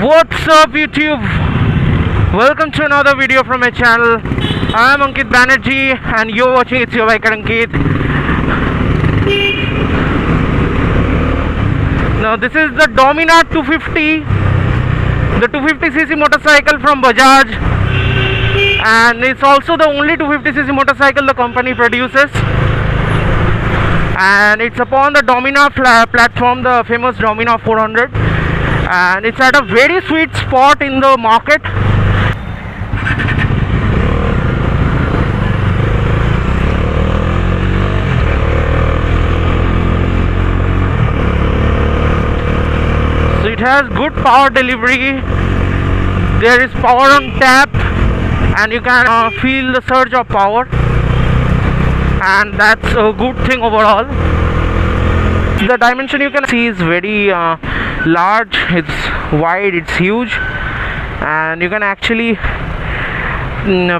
What's up YouTube? Welcome to another video from my channel. I am Ankit Banerjee and you're watching It's Your Bike Ankit. Now this is the Dominar 250, the 250cc motorcycle from Bajaj, and it's also the only 250cc motorcycle the company produces, and it's upon the Dominar platform, the famous Dominar 400, and it's at a very sweet spot in the market. So it has good power delivery, there is power on tap, and you can feel the surge of power, and that's a good thing overall. The dimension you can see is very large, it's wide, it's huge, and you can actually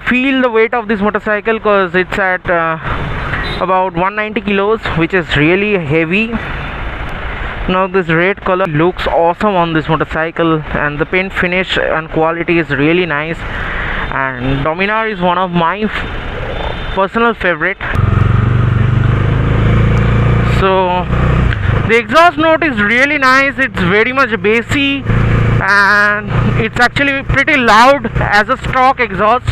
feel the weight of this motorcycle because it's at about 190 kilos, which is really heavy. Now this red color looks awesome on this motorcycle, and the paint finish and quality is really nice, and Dominar is one of my personal favorite. So the exhaust note is really nice, it's very much bassy, and it's actually pretty loud as a stock exhaust.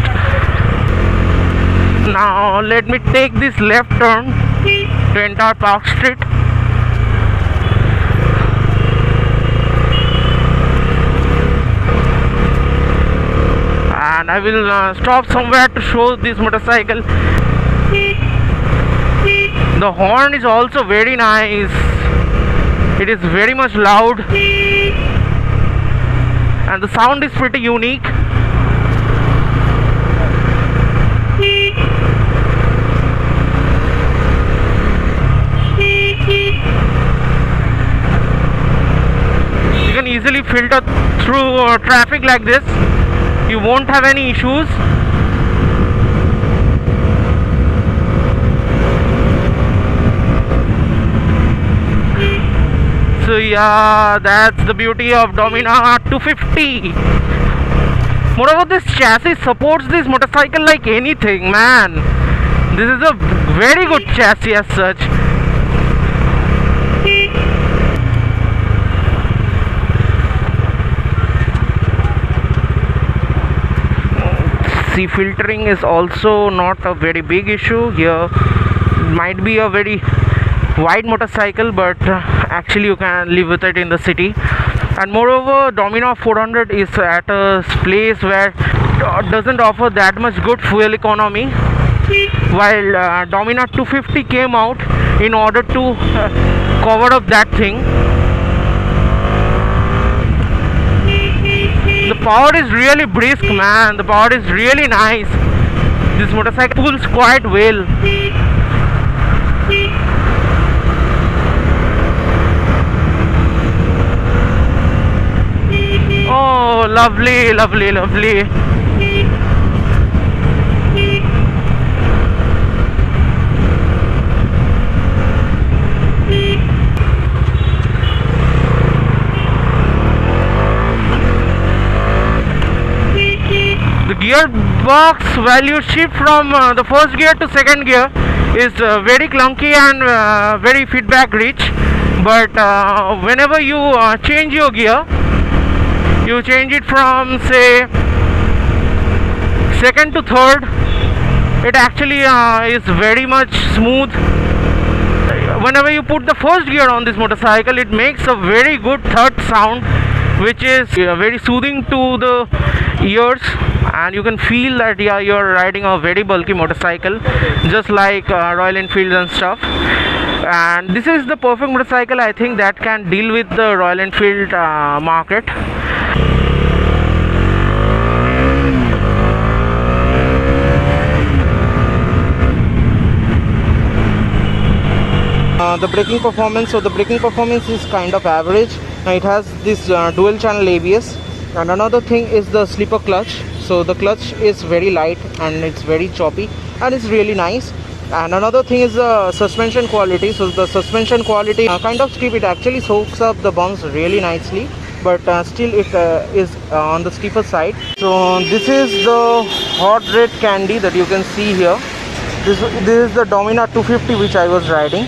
Now let me take this left turn to enter Park Street. And I will stop somewhere to show this motorcycle. The horn is also very nice, it is very much loud, and the sound is pretty unique. You can easily filter through traffic like this, you won't have any issues. So yeah, that's the beauty of Dominar 250. Moreover, this chassis supports this motorcycle like anything, man. This is a very good chassis as such. See, filtering is also not a very big issue here. Might be a very wide motorcycle, but actually you can live with it in the city. And moreover, Dominar 400 is at a place where it doesn't offer that much good fuel economy, while Dominar 250 came out in order to cover up that thing. The power is really brisk, man. The power is really nice. This motorcycle pulls quite well. Oh, lovely, lovely, lovely. The gearbox value shift from the first gear to second gear is very clunky and very feedback rich, but whenever you change your gear, you change it from say second to third, it actually is very much smooth. Whenever you put the first gear on this motorcycle, it makes a very good third sound, which is very soothing to the ears, and you can feel that yeah, you're riding a very bulky motorcycle, just like Royal Enfield and stuff. And this is the perfect motorcycle, I think, that can deal with the Royal Enfield market. The braking performance, so the braking performance is kind of average. Now it has this dual channel ABS, and another thing is the slipper clutch. So the clutch is very light and it's very choppy and it's really nice. And another thing is the suspension quality. So the suspension quality kind of steep, it actually soaks up the bumps really nicely. but still it is on the steeper side. So this is the hot red candy that you can see here. This is the Dominar 250 which I was riding,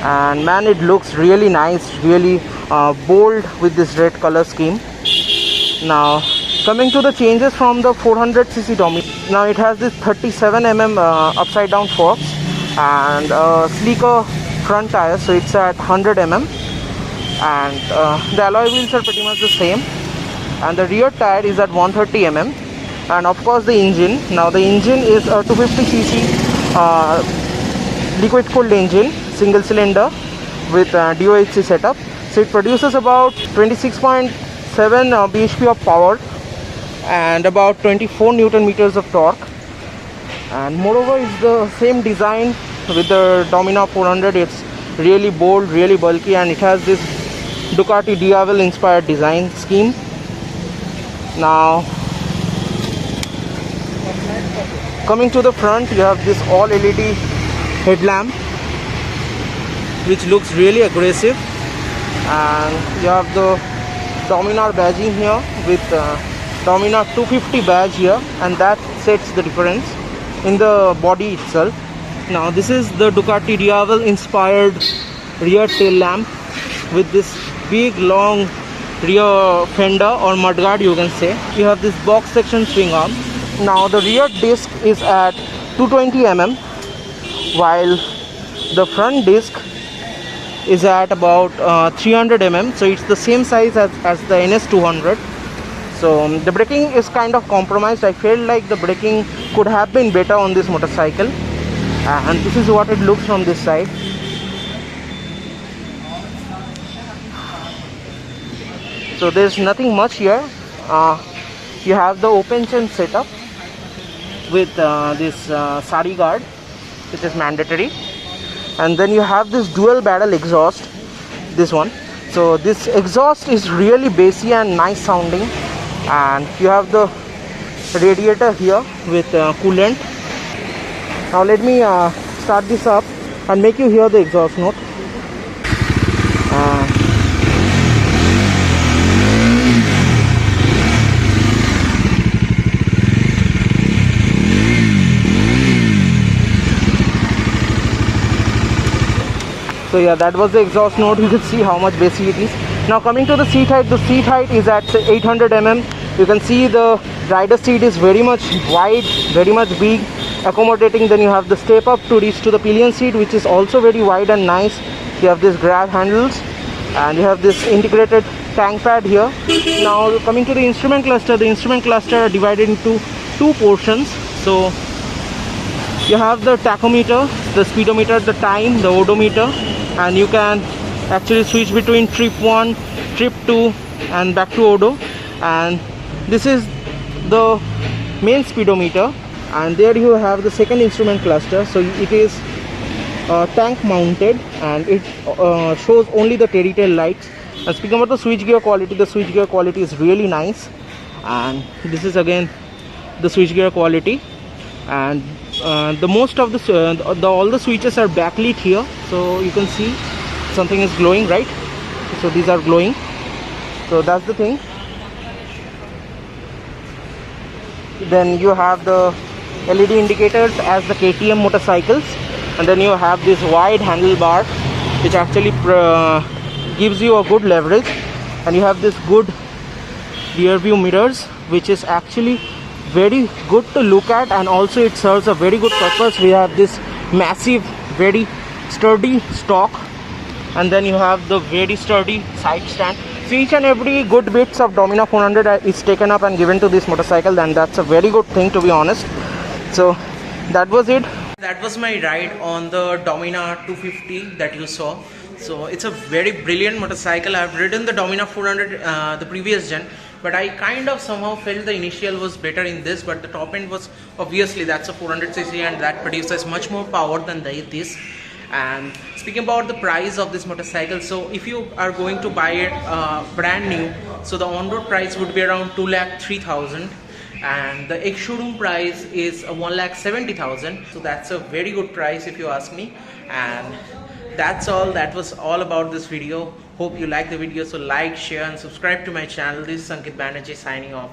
and man, it looks really nice, really bold with this red color scheme. Now coming to the changes from the 400cc Dominar, now it has this 37mm upside down forks and sleeker front tires, so it's at 100mm, and the alloy wheels are pretty much the same, and the rear tire is at 130mm, and of course the engine. Now the engine is a 250cc liquid cooled engine, single cylinder with DOHC setup. So it produces about 26.7 bhp of power and about 24 Newton meters of torque, and moreover it's the same design with the Dominar 400. It's really bold, really bulky, and it has this Ducati Diavel inspired design scheme. Now coming to the front, you have this all LED headlamp which looks really aggressive, and you have the Dominar badging here with Dominar 250 badge here, and that sets the difference in the body itself. Now this is the Ducati Diavel inspired rear tail lamp with this big long rear fender or mudguard, you can say. You have this box section swing arm. Now the rear disc is at 220mm, while the front disc is at about 300mm, so it's the same size as the NS200. So the braking is kind of compromised. I felt like the braking could have been better on this motorcycle, and this is what it looks from this side. So there's nothing much here. You have the open chain setup with this sari guard, which is mandatory, and then you have this dual barrel exhaust, this one. So this exhaust is really bassy and nice sounding, and you have the radiator here with coolant. Now let me start this up and make you hear the exhaust note. So yeah, that was the exhaust note. You can see how much bassy it is. Now coming to the seat height, is at 800mm. You can see the rider seat is very much wide, very much big, accommodating. Then you have the step up to reach to the pillion seat, which is also very wide and nice. You have this grab handles, and you have this integrated tank pad here. Now coming to the instrument cluster, the instrument cluster are divided into two portions. So you have the tachometer, the speedometer, the time, the odometer, and you can actually switch between trip 1, trip 2 and back to odo. And this is the main speedometer, and there you have the second instrument cluster. So it is tank mounted, and it shows only the telltale lights. And speaking about the switchgear quality is really nice, and this is again the switchgear quality. And the most of all the switches are backlit here, so you can see something is glowing, right? So these are glowing, so that's the thing. Then you have the LED indicators as the KTM motorcycles, and then you have this wide handlebar which actually gives you a good leverage, and you have this good rear view mirrors which is actually very good to look at, and also it serves a very good purpose. We have this massive, very sturdy stock, and then you have the very sturdy side stand. So each and every good bits of Dominar 400 is taken up and given to this motorcycle, and that's a very good thing, to be honest. So that was it. That was my ride on the Dominar 250 that you saw. So it's a very brilliant motorcycle. I've ridden the Dominar 400 the previous gen, but I kind of somehow felt the initial was better in this, but the top end was, obviously that's a 400cc and that produces much more power than this. And speaking about the price of this motorcycle, so if you are going to buy it brand new, so the on-road price would be around 2,03,000, and the ex-showroom price is 1,70,000. so that's a very good price if you ask me. And that's all. That was all about this video. Hope you liked the video. So like, share and subscribe to my channel. This is Ankit Banerjee signing off.